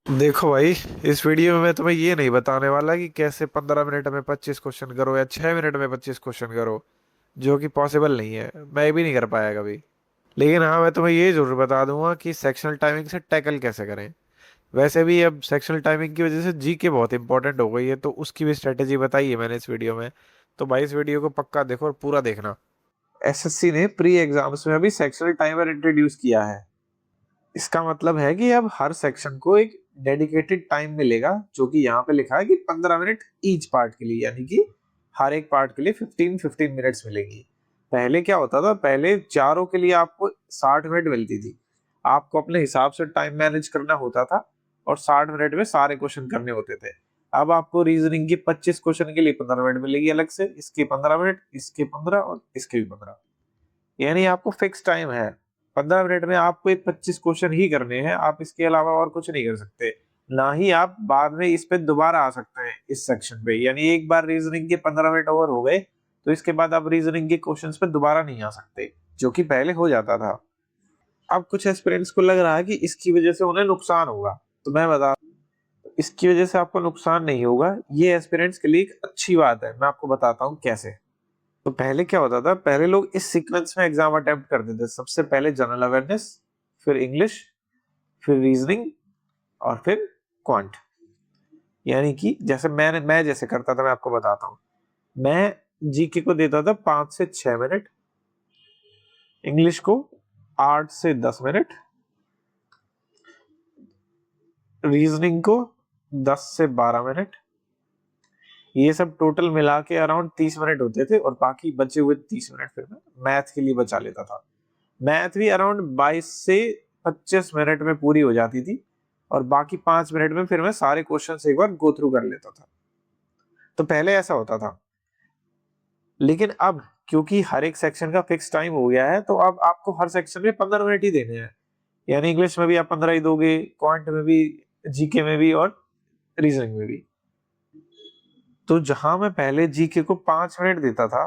देखो भाई, इस वीडियो में मैं तुम्हें ये नहीं बताने वाला कि कैसे 15 मिनट में 25 क्वेश्चन करो या 6 मिनट में 25 क्वेश्चन करो, जो कि पॉसिबल नहीं है। मैं भी नहीं कर पाया कभी। लेकिन हाँ, मैं तुम्हें ये जरूर बता दूंगा कि सेक्शनल टाइमिंग से टैकल कैसे करें। वैसे भी अब सेक्शनल टाइमिंग की वजह से जीके बहुत इंपॉर्टेंट हो गई है, तो उसकी भी स्ट्रेटेजी बताई है मैंने इस वीडियो में। तो भाई इस वीडियो को पक्का देखो और पूरा देखना। एसएससी ने प्री एग्जाम्स में अभी सेक्शनल टाइमर इंट्रोड्यूस किया है। इसका मतलब है कि अब हर सेक्शन को एक डेडिकेटेड टाइम मिलेगा, जो कि यहाँ पे लिखा है कि 15 मिनट ईच पार्ट के लिए, यानी कि हर एक पार्ट के लिए 15-15 मिनट्स मिलेंगी। पहले क्या होता था, पहले चारों के लिए आपको 60 मिनट मिलती थी। आपको अपने हिसाब से टाइम मैनेज करना होता था और 60 मिनट में सारे क्वेश्चन करने होते थे। अब आपको रीजनिंग की 25 क्वेश्चन के लिए 15 मिनट मिलेगी अलग से, इसके 15 मिनट, इसके 15 और इसके भी 15। यानी आपको फिक्स टाइम है। 15 मिनट में आपको एक 25 क्वेश्चन ही करने हैं, आप इसके अलावा और कुछ नहीं कर सकते। ना ही आप बाद में इस पे दोबारा आ सकते हैं इस सेक्शन पे। यानी एक बार रीजनिंग के 15 मिनट ओवर हो गए तो इसके बाद आप रीजनिंग के क्वेश्चंस पे दोबारा नहीं आ सकते, जो कि पहले हो जाता था। अब कुछ एस्पिरेंट्स को लग रहा है कि इसकी वजह से उन्हें नुकसान होगा। तो मैं बता, इसकी वजह से आपको नुकसान नहीं होगा। ये एस्पिरेंट्स के लिए एक अच्छी बात है। मैं आपको बताता हूँ कैसे। तो पहले क्या होता था, पहले लोग इस सीक्वेंस में एग्जाम अटेम्प्ट करते थे। सबसे पहले जनरल अवेयरनेस, फिर इंग्लिश, फिर रीजनिंग और फिर क्वांट। यानी कि जैसे मैं जैसे करता था, मैं आपको बताता हूँ। मैं जीके को देता था 5 से 6 मिनट, इंग्लिश को 8 से 10 मिनट, रीजनिंग को 10 से 12 मिनट। ये सब टोटल मिला के अराउंड 30 मिनट होते थे, और बाकी बचे हुए 30 मिनट फिर मैं मैथ के लिए बचा लेता था। मैथ भी अराउंड 22 से 25 मिनट में पूरी हो जाती थी, और बाकी 5 मिनट में फिर मैं सारे क्वेश्चन एक बार गो थ्रू कर लेता था। तो पहले ऐसा होता था। लेकिन अब क्योंकि हर एक सेक्शन का फिक्स टाइम हो गया है, तो अब आपको हर सेक्शन में 15 मिनट ही देने हैं। यानी इंग्लिश में भी आप 15 ही दोगे, क्वांट में भी, जीके में भी और रीजनिंग में भी। तो जहां मैं पहले जीके को 5 मिनट देता था,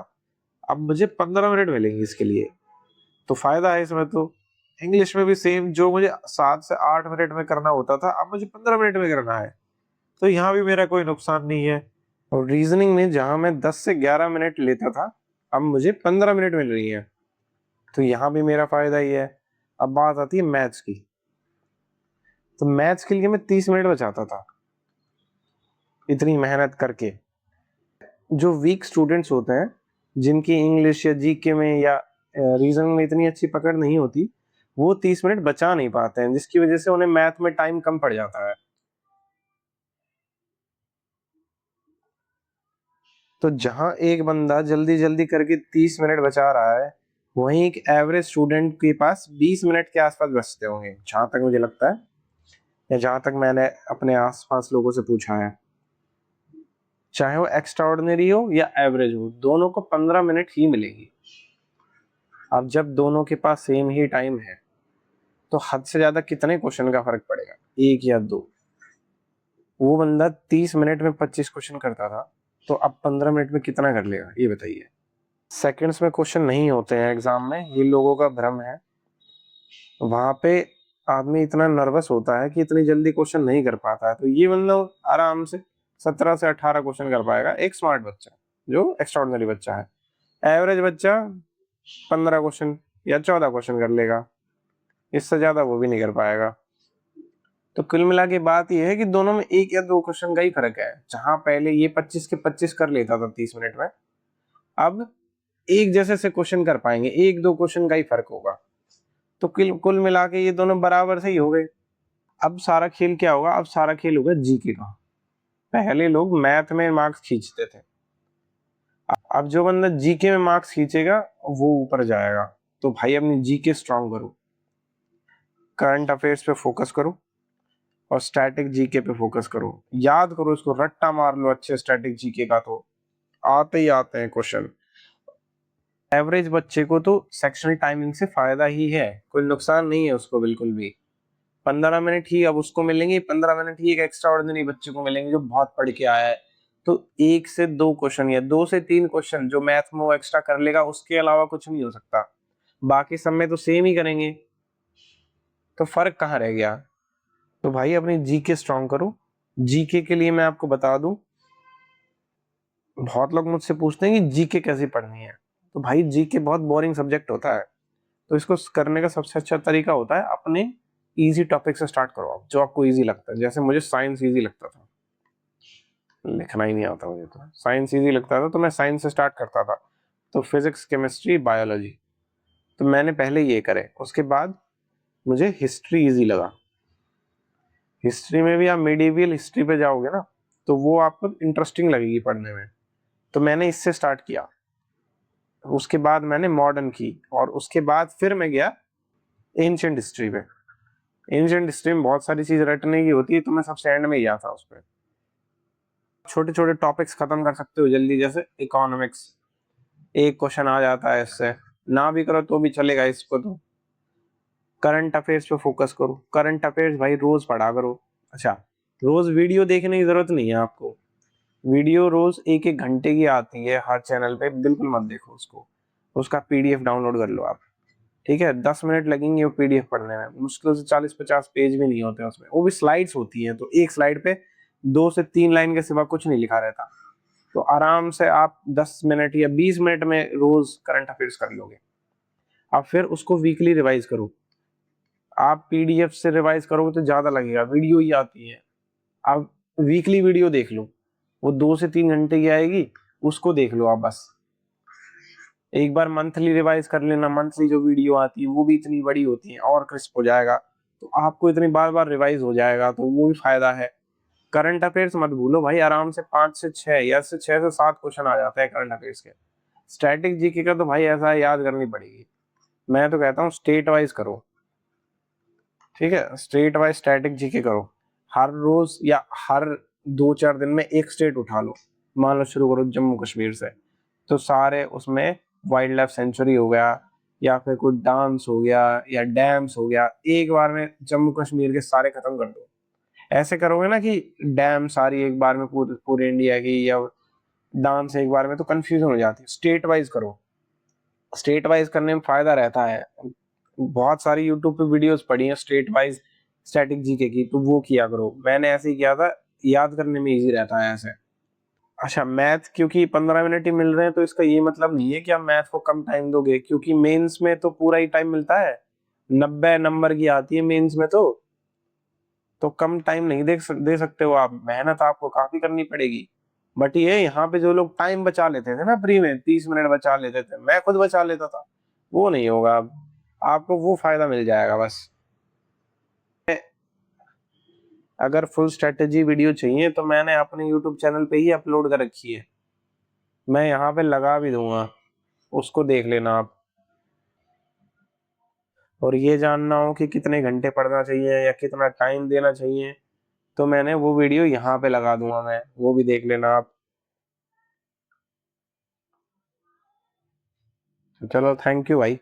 अब मुझे 15 मिनट मिलेंगे इसके लिए। तो फायदा है इसमें। तो इंग्लिश में भी सेम, जो मुझे 7 से 8 मिनट में करना होता था, अब मुझे 15 मिनट में करना है। तो यहाँ भी मेरा कोई नुकसान नहीं है। और रीजनिंग में जहां मैं 10 से 11 मिनट लेता था, अब मुझे 15 मिनट मिल रही है। तो यहाँ भी मेरा फायदा ही है। अब बात आती है मैथ्स की। तो मैथ्स के लिए मैं 30 मिनट बचाता था, इतनी मेहनत करके। जो वीक स्टूडेंट्स होते हैं, जिनकी इंग्लिश या जीके में या रीजनिंग में इतनी अच्छी पकड़ नहीं होती, वो 30 मिनट बचा नहीं पाते हैं, जिसकी वजह से उन्हें मैथ में टाइम कम पड़ जाता है। तो जहां एक बंदा जल्दी जल्दी करके 30 मिनट बचा रहा है, वहीं एक एवरेज स्टूडेंट के पास 20 मिनट के आसपास बचते होंगे, जहां तक मुझे लगता है, या जहां तक मैंने अपने आसपास लोगों से पूछा है। चाहे वो एक्स्ट्रा ऑर्डिनरी हो या एवरेज हो, दोनों को 15 मिनट ही मिलेगी। अब जब दोनों के पास सेम ही टाइम है, तो हद से ज्यादा कितने क्वेश्चन का फर्क पड़ेगा, एक या दो। वो बंदा 30 मिनट में 25 क्वेश्चन करता था, तो अब 15 मिनट में कितना कर लेगा, ये बताइए। सेकंड्स में क्वेश्चन नहीं होते हैं एग्जाम में, ये लोगों का भ्रम है। वहां पे आदमी इतना नर्वस होता है कि इतनी जल्दी क्वेश्चन नहीं कर पाता है। तो ये बंदा आराम से 17 से 18 क्वेश्चन कर पाएगा, एक स्मार्ट बच्चा, जो एक्स्ट्राऑर्डिनरी बच्चा है। एवरेज बच्चा 15 क्वेश्चन या 14 क्वेश्चन कर लेगा, इससे ज्यादा वो भी नहीं कर पाएगा। तो कुल मिला के बात यह है कि दोनों में एक या दो क्वेश्चन का ही फर्क है। जहां पहले ये 25 के 25 कर लेता था 30 मिनट में, अब एक जैसे से क्वेश्चन कर पाएंगे, एक दो क्वेश्चन का ही फर्क होगा। तो कुल मिला के ये दोनों बराबर से ही हो गए। अब सारा खेल क्या होगा, अब सारा खेल होगा जीके का। पहले लोग मैथ में मार्क्स खींचते थे, अब जो बंदा जीके में मार्क्स खींचेगा वो ऊपर जाएगा। तो भाई अपनी जीके स्ट्रांग करो, करंट अफेयर्स पे फोकस करो, और स्टैटिक जीके पे फोकस करो। याद करो इसको, रट्टा मार लो अच्छे स्टैटिक जीके का, तो आते ही आते हैं क्वेश्चन। एवरेज बच्चे को तो सेक्शनल टाइमिंग से फायदा ही है, कोई नुकसान नहीं है उसको बिल्कुल भी। 15 मिनट ही अब उसको मिलेंगे, 15 मिनट ही एक एक्स्ट्रा ऑर्डिनरी बच्चे को मिलेंगे जो बहुत पढ़ के आया है। तो 1 से 2 क्वेश्चन या 2 से 3 क्वेश्चन जो मैथ में वो एक्स्ट्रा कर लेगा, उसके अलावा कुछ नहीं हो सकता। बाकी सब में तो सेम ही करेंगे। तो फर्क कहाँ रह गया। तो भाई अपनी जीके स्ट्रॉन्ग करो। जीके के लिए मैं आपको बता दूं, बहुत लोग मुझसे पूछते हैं कि जीके कैसे पढ़नी है। तो भाई जीके बहुत बोरिंग सब्जेक्ट होता है, तो इसको करने का सबसे अच्छा तरीका होता है अपने इजी टॉपिक से स्टार्ट करो आप, जो आपको इजी लगता है। जैसे मुझे साइंस इजी लगता था, लिखना ही नहीं आता मुझे, तो साइंस इजी लगता था तो मैं साइंस से स्टार्ट करता था। तो फिजिक्स, केमिस्ट्री, बायोलॉजी, तो मैंने पहले ये करे। उसके बाद मुझे हिस्ट्री इजी लगा। हिस्ट्री में भी आप मिडिवल हिस्ट्री पे जाओगे ना, तो वो आपको इंटरेस्टिंग लगेगी पढ़ने में। तो मैंने इससे स्टार्ट किया, उसके बाद मैंने मॉडर्न की, और उसके बाद फिर मैं गया एंशिएंट हिस्ट्री पे। एंशिएंट हिस्ट्री में बहुत सारी चीज रटने की होती है, तो मैं सबसे एंड में गया था उस पर। छोटे छोटे टॉपिक्स खत्म कर सकते हो जल्दी, जैसे इकोनॉमिक्स, एक क्वेश्चन आ जाता है इससे, ना भी करो तो भी चलेगा इसको। तो करंट अफेयर्स पे फोकस करो। करंट अफेयर्स भाई रोज पढ़ा करो। अच्छा, रोज वीडियो देखने की जरूरत नहीं है आपको। वीडियो रोज एक एक घंटे की आती है हर चैनल पे, बिल्कुल मत देखो उसको। उसका पीडीएफ डाउनलोड कर लो आप, ठीक है? 10 मिनट लगेंगे वो पीडीएफ पढ़ने में, मुश्किल से 40-50 पेज भी नहीं होते उसमें, वो भी स्लाइड्स होती हैं, तो एक स्लाइड पे 2 से 3 लाइन के सिवा कुछ नहीं लिखा रहता। तो आराम से आप 10 मिनट या 20 मिनट में रोज करंट अफेयर्स कर लोगे। आप फिर उसको वीकली रिवाइज करो। आप पीडीएफ से रिवाइज करोगे तो ज्यादा लगेगा, वीडियो ही आती है। आप वीकली वीडियो देख लो, वो 2 से 3 घंटे की आएगी, उसको देख लो आप बस। एक बार मंथली रिवाइज कर लेना, मंथली जो वीडियो आती है वो भी इतनी बड़ी होती है, और क्रिस्प हो जाएगा। तो आपको इतनी बार बार रिवाइज हो जाएगा, तो वो भी फायदा है। करंट अफेयर्स मत भूलो भाई, आराम से 5 से 6 या 6 से 7 क्वेश्चन आ जाते हैं करंट अफेयर्स के। स्टैटिक जीके का तो भाई ऐसा है, याद करनी पड़ेगी। मैं तो कहता हूँ स्टेट वाइज करो, ठीक है? स्टेट वाइज स्टैटिक जीके करो। हर रोज या हर 2-4 दिन में एक स्टेट उठा लो। मान लो शुरू करो जम्मू कश्मीर से, तो सारे उसमें वाइल्ड लाइफ सेंचुरी हो गया, या फिर कोई डांस हो गया, या डैम्स हो गया, एक बार में जम्मू कश्मीर के सारे खत्म कर दो। ऐसे करोगे ना कि डैम सारी एक बार में पूरे पूरे इंडिया की, या डांस एक बार में, तो कंफ्यूजन हो जाती है। स्टेट वाइज करो। स्टेट वाइज करने में फायदा रहता है। बहुत सारी यूट्यूब पे वीडियोस पड़ी हैं स्टेट वाइज स्टैटिक जीके की, तो वो किया करो। मैंने ऐसे ही किया था, याद करने में इजी रहता है ऐसे। अच्छा, मैथ क्योंकि 15 मिनट ही मिल रहे हैं, तो इसका ये मतलब नहीं है कि आप मैथ को कम टाइम दोगे, क्योंकि मेंस में तो पूरा ही टाइम मिलता है। 90 नंबर की आती है मेंस में, तो कम टाइम नहीं दे सकते हो आप। मेहनत आपको काफी करनी पड़ेगी। बट ये यहाँ पे जो लोग टाइम बचा लेते थे ना फ्री में, 30 मिनट बचा लेते थे, मैं खुद बचा लेता था, वो नहीं होगा अब। आपको वो फायदा मिल जाएगा बस। अगर फुल स्ट्रेटेजी वीडियो चाहिए तो मैंने अपने यूट्यूब चैनल पे ही अपलोड कर रखी है, मैं यहाँ पे लगा भी दूंगा, उसको देख लेना आप। और ये जानना हो कि कितने घंटे पढ़ना चाहिए या कितना टाइम देना चाहिए, तो मैंने वो वीडियो यहाँ पे लगा दूंगा, मैं वो भी देख लेना आप। चलो, थैंक यू भाई।